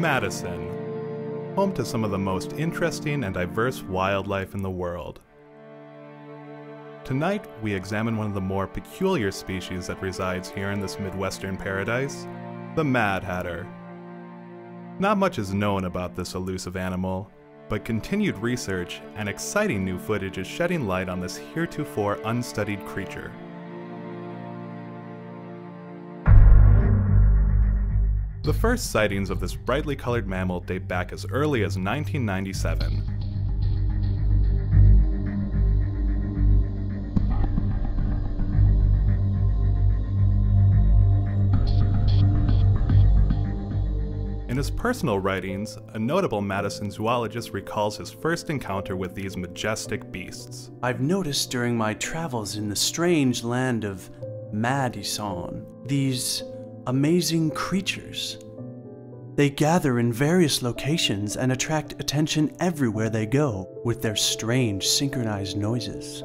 Madison, home to some of the most interesting and diverse wildlife in the world. Tonight, we examine one of the more peculiar species that resides here in this Midwestern paradise, the Mad Hatter. Not much is known about this elusive animal, but continued research and exciting new footage is shedding light on this heretofore unstudied creature. The first sightings of this brightly colored mammal date back as early as 1997. In his personal writings, a notable Madison zoologist recalls his first encounter with these majestic beasts. I've noticed during my travels in the strange land of Madison, these amazing creatures. They gather in various locations and attract attention everywhere they go with their strange synchronized noises.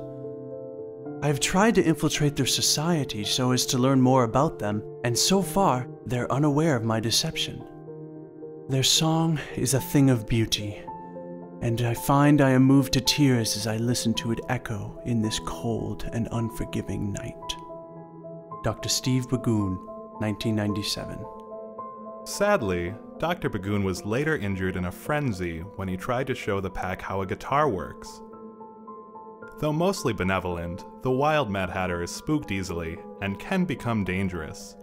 I've tried to infiltrate their society so as to learn more about them, and so far, they're unaware of my deception. Their song is a thing of beauty, and I find I am moved to tears as I listen to it echo in this cold and unforgiving night. Dr. Steve Bagoon, 1997. Sadly, Dr. Bagoon was later injured in a frenzy when he tried to show the pack how a guitar works. Though mostly benevolent, the wild Mad Hatter is spooked easily and can become dangerous.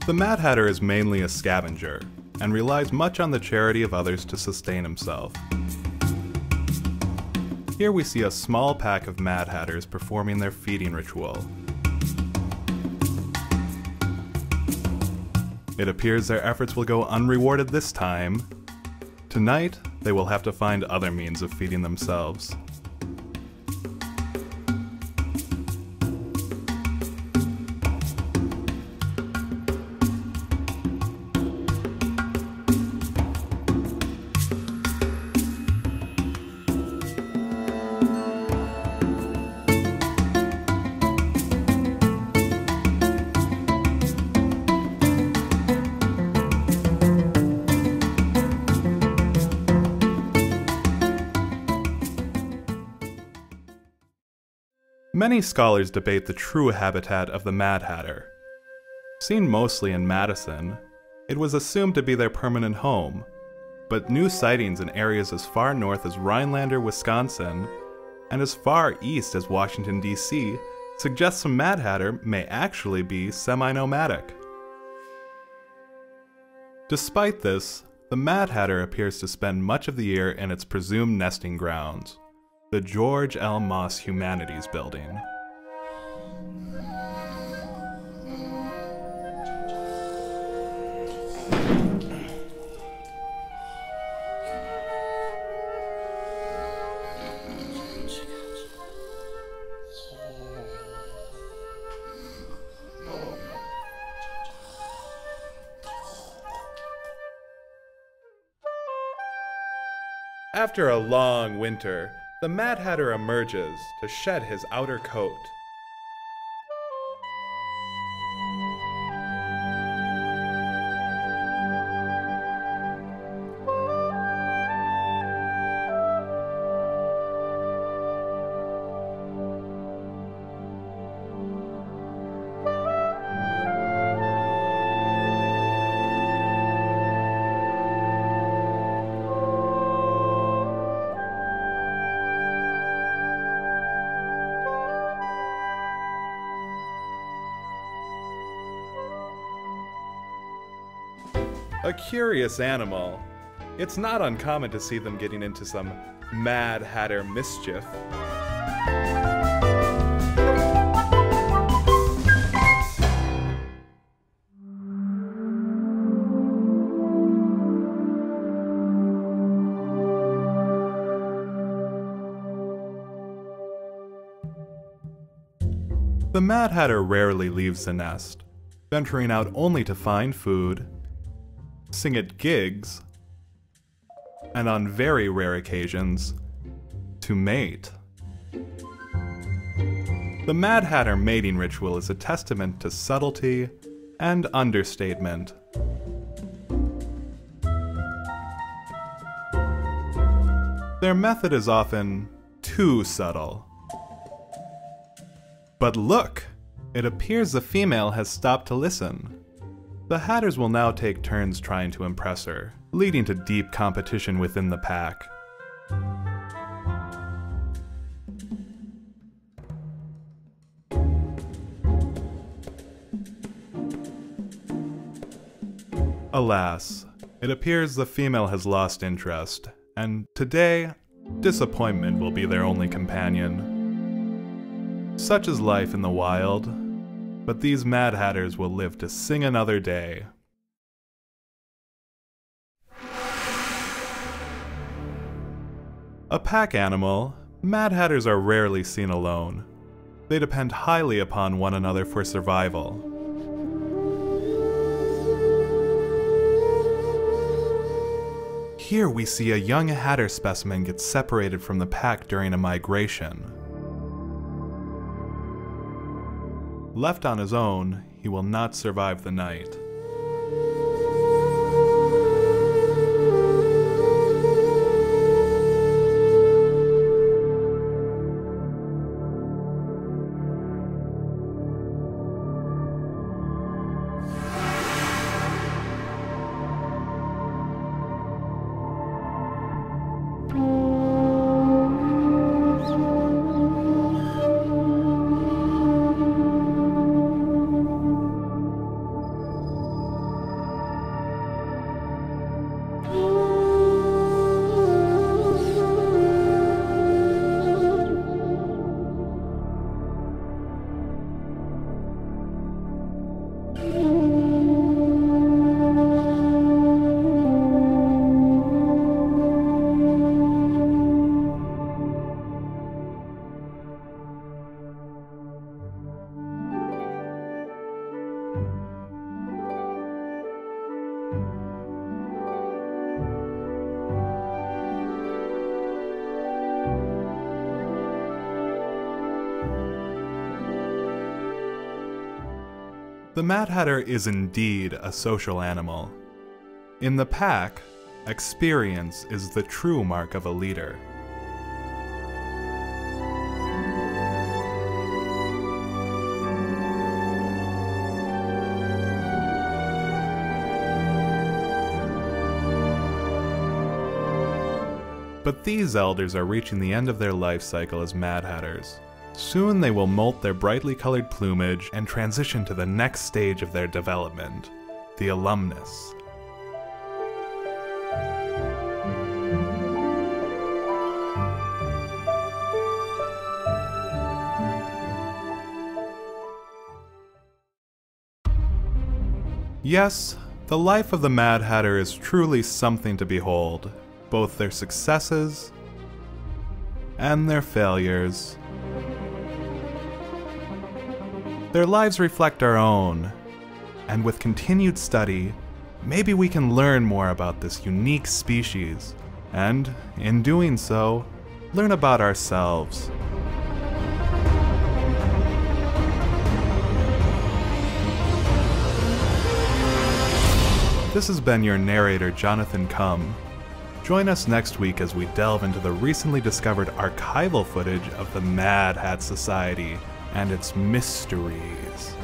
The Mad Hatter is mainly a scavenger and relies much on the charity of others to sustain himself. Here we see a small pack of Mad Hatters performing their feeding ritual. It appears their efforts will go unrewarded this time. Tonight, they will have to find other means of feeding themselves. Many scholars debate the true habitat of the Mad Hatter. Seen mostly in Madison, it was assumed to be their permanent home, but new sightings in areas as far north as Rhinelander, Wisconsin, and as far east as Washington, D.C. suggest the Mad Hatter may actually be semi-nomadic. Despite this, the Mad Hatter appears to spend much of the year in its presumed nesting grounds, the George L. Moss Humanities Building. After a long winter, the Mad Hatter emerges to shed his outer coat. A curious animal. It's not uncommon to see them getting into some Mad Hatter mischief. The Mad Hatter rarely leaves the nest, venturing out only to find food, sing at gigs, and on very rare occasions, to mate. The Mad Hatter mating ritual is a testament to subtlety and understatement. Their method is often too subtle. But look! It appears the female has stopped to listen. The Hatters will now take turns trying to impress her, leading to deep competition within the pack. Alas, it appears the female has lost interest, and today, disappointment will be their only companion. Such is life in the wild, but these Mad Hatters will live to sing another day. A pack animal, Mad Hatters are rarely seen alone. They depend highly upon one another for survival. Here we see a young Hatter specimen get separated from the pack during a migration. Left on his own, he will not survive the night. The Mad Hatter is indeed a social animal. In the pack, experience is the true mark of a leader. But these elders are reaching the end of their life cycle as Mad Hatters. Soon they will molt their brightly colored plumage and transition to the next stage of their development, the alumnus. Yes, the life of the Mad Hatter is truly something to behold, both their successes and their failures. Their lives reflect our own, and with continued study, maybe we can learn more about this unique species, and, in doing so, learn about ourselves. This has been your narrator, Jonathan Cum. Join us next week as we delve into the recently discovered archival footage of the Mad Hat Society and its mysteries.